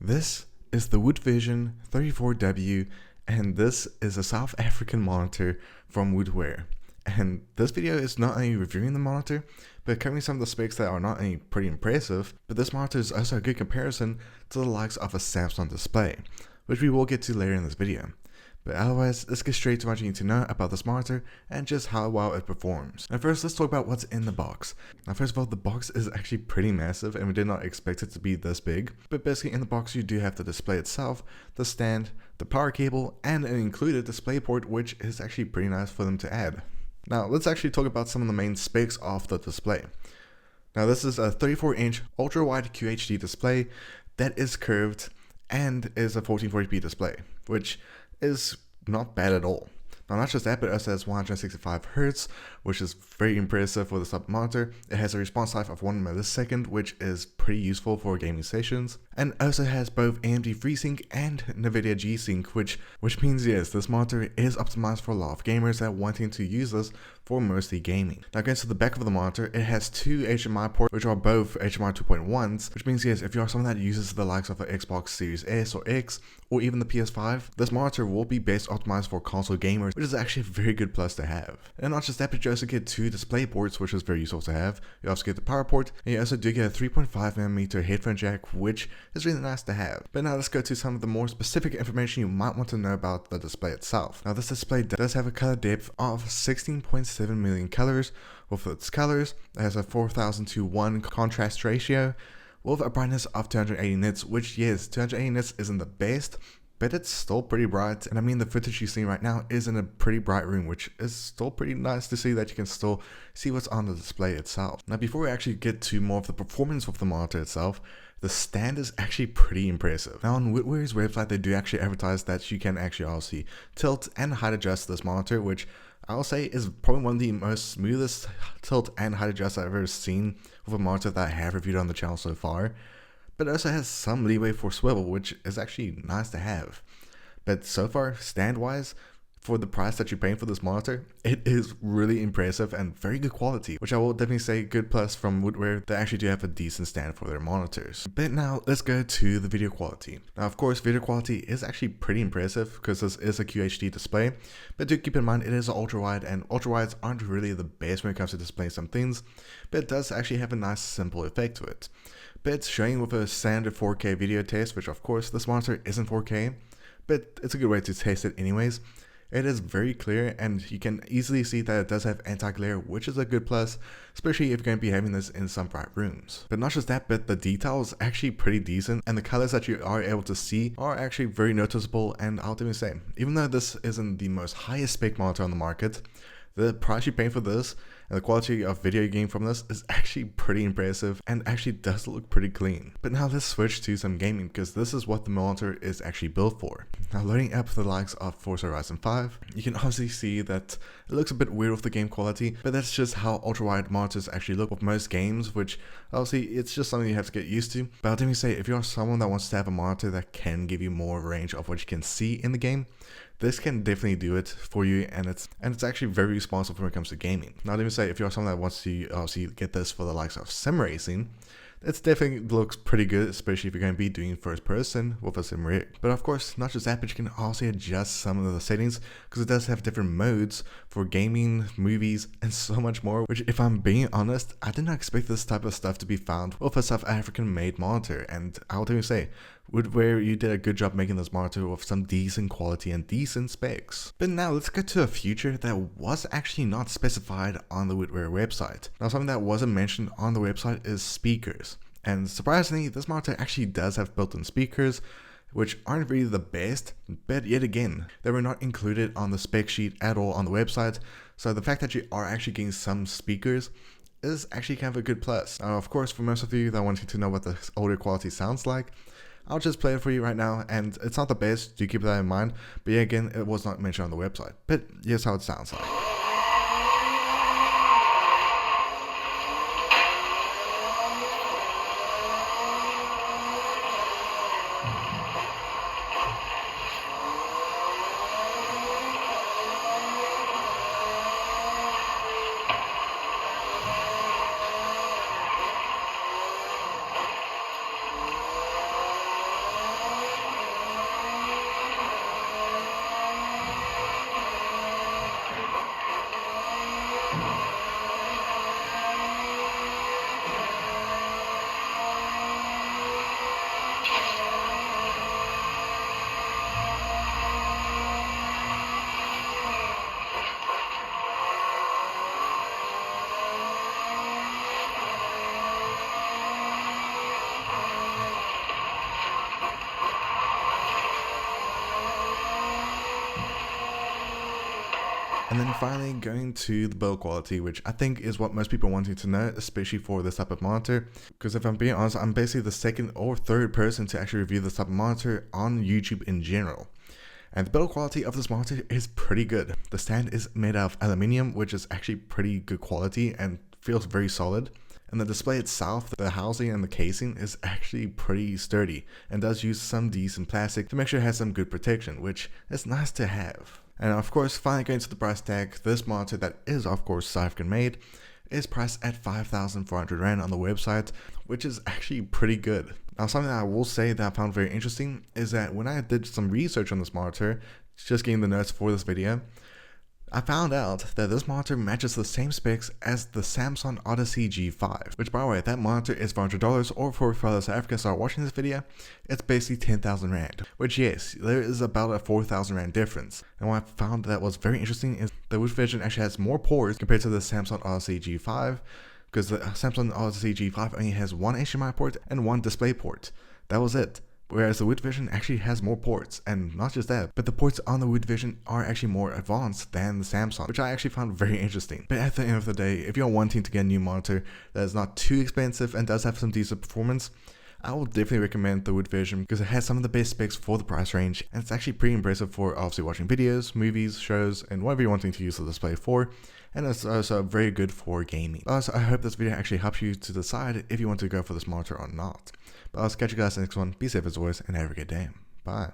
This is the WootVision 34W, and this is a South African monitor from Wootware. And this video is not only reviewing the monitor, but covering some of the specs that are not only pretty impressive, but this monitor is also a good comparison to the likes of a Samsung display, which we will get to later in this video. But otherwise, let's get straight to what you need to know about this monitor and just how well it performs. Now first, let's talk about what's in the box. Now first of all, the box is actually pretty massive and we did not expect it to be this big. But basically in the box you do have the display itself, the stand, the power cable, and an included display port, which is actually pretty nice for them to add. Now let's actually talk about some of the main specs of the display. Now this is a 34-inch ultra-wide QHD display that is curved and is a 1440p display, which is not bad at all. Now not just that, but it also has 165 Hz, which is very impressive for the sub monitor. It has a response life of 1 millisecond, which is pretty useful for gaming sessions. And also has both AMD FreeSync and NVIDIA G-Sync, which means yes, this monitor is optimized for a lot of gamers that are wanting to use this for mostly gaming. Now going to the back of the monitor, it has two HDMI ports, which are both HDMI 2.1s, which means yes, if you are someone that uses the likes of an Xbox Series S or X, or even the PS5, this monitor will be best optimized for console gamers, which is actually a very good plus to have. And not just that, but you also get two display ports, which is very useful to have. You also get the power port, and you also do get a 3.5mm headphone jack, which is really nice to have. But now let's go to some of the more specific information you might want to know about the display itself. Now this display does have a color depth of 16.7 million colors. With its colors, it has a 4000:1 contrast ratio, with a brightness of 280 nits, which yes, 280 nits isn't the best, but it's still pretty bright. And I mean, the footage you're seeing right now is in a pretty bright room, which is still pretty nice to see that you can still see what's on the display itself. Now before we actually get to more of the performance of the monitor itself, the stand is actually pretty impressive. Now on Wootware's website, they do actually advertise that you can actually obviously tilt and height adjust this monitor, which I'll say is probably one of the most smoothest tilt and height adjust I've ever seen with a monitor that I have reviewed on the channel so far. But it also has some leeway for swivel, which is actually nice to have. But so far, stand-wise, for the price that you're paying for this monitor, it is really impressive and very good quality, which I will definitely say good plus from Wootware. They actually do have a decent stand for their monitors. But now let's go to the video quality. Now of course, video quality is actually pretty impressive because this is a QHD display, but do keep in mind it is an ultra-wide, and ultra-wides aren't really the best when it comes to displaying some things, but it does actually have a nice simple effect to it. But it's showing with a standard 4K video test, which of course this monitor isn't 4K, but it's a good way to test it anyways. It is very clear, and you can easily see that it does have anti-glare, which is a good plus, especially if you're going to be having this in some bright rooms. But not just that, but the detail is actually pretty decent, and the colors that you are able to see are actually very noticeable. And I'll definitely say, even though this isn't the most highest spec monitor on the market, the price you're paying for this and the quality of video game from this is actually pretty impressive and actually does look pretty clean. But now let's switch to some gaming, because this is what the monitor is actually built for. Now loading up the likes of Forza Horizon 5, you can obviously see that it looks a bit weird with the game quality, but that's just how ultra-wide monitors actually look with most games, which obviously it's just something you have to get used to. But I'll definitely say, if you're someone that wants to have a monitor that can give you more range of what you can see in the game, this can definitely do it for you, and it's actually very responsive when it comes to gaming. Now let me say, if you're someone that wants to obviously get this for the likes of sim racing, it definitely looks pretty good, especially if you're going to be doing first person with a sim rig. But of course, not just that, but you can also adjust some of the settings, because it does have different modes for gaming, movies, and so much more, which if I'm being honest, I did not expect this type of stuff to be found with a South African made monitor. And I'll definitely say, Wootware, you did a good job making this monitor with some decent quality and decent specs. But now let's get to a feature that was actually not specified on the Wootware website. Now something that wasn't mentioned on the website is speakers. And surprisingly, this monitor actually does have built-in speakers, which aren't really the best, but yet again, they were not included on the spec sheet at all on the website. So the fact that you are actually getting some speakers is actually kind of a good plus. Now of course, for most of you that wanting to know what the audio quality sounds like, I'll just play it for you right now, and it's not the best, do keep that in mind, but yeah, again, it was not mentioned on the website, but here's how it sounds like. And then finally going to the build quality, which I think is what most people are wanting to know, especially for this type of monitor. Because if I'm being honest, I'm basically the second or third person to actually review this type of monitor on YouTube in general. And the build quality of this monitor is pretty good. The stand is made out of aluminium, which is actually pretty good quality and feels very solid. And the display itself, the housing and the casing is actually pretty sturdy and does use some decent plastic to make sure it has some good protection, which is nice to have. And of course, finally going to the price tag, this monitor that is of course South African made is priced at 5,400 Rand on the website, which is actually pretty good. Now, something that I will say that I found very interesting is that when I did some research on this monitor, just getting the notes for this video, I found out that this monitor matches the same specs as the Samsung Odyssey G5, which by the way, that monitor is $400, or for fellow South Africans that are watching this video, it's basically 10,000 Rand, which yes, there is about a 4,000 Rand difference. And what I found that was very interesting is the WootVision actually has more ports compared to the Samsung Odyssey G5, because the Samsung Odyssey G5 only has one HDMI port and one display port. That was it. Whereas the WootVision actually has more ports, and not just that, but the ports on the WootVision are actually more advanced than the Samsung, which I actually found very interesting. But at the end of the day, if you're wanting to get a new monitor that is not too expensive and does have some decent performance, I will definitely recommend the WootVision because it has some of the best specs for the price range, and it's actually pretty impressive for obviously watching videos, movies, shows, and whatever you're wanting to use the display for. And it's also very good for gaming. So I hope this video actually helps you to decide if you want to go for this monitor or not. But I'll catch you guys in the next one. Be safe as always, and have a good day. Bye.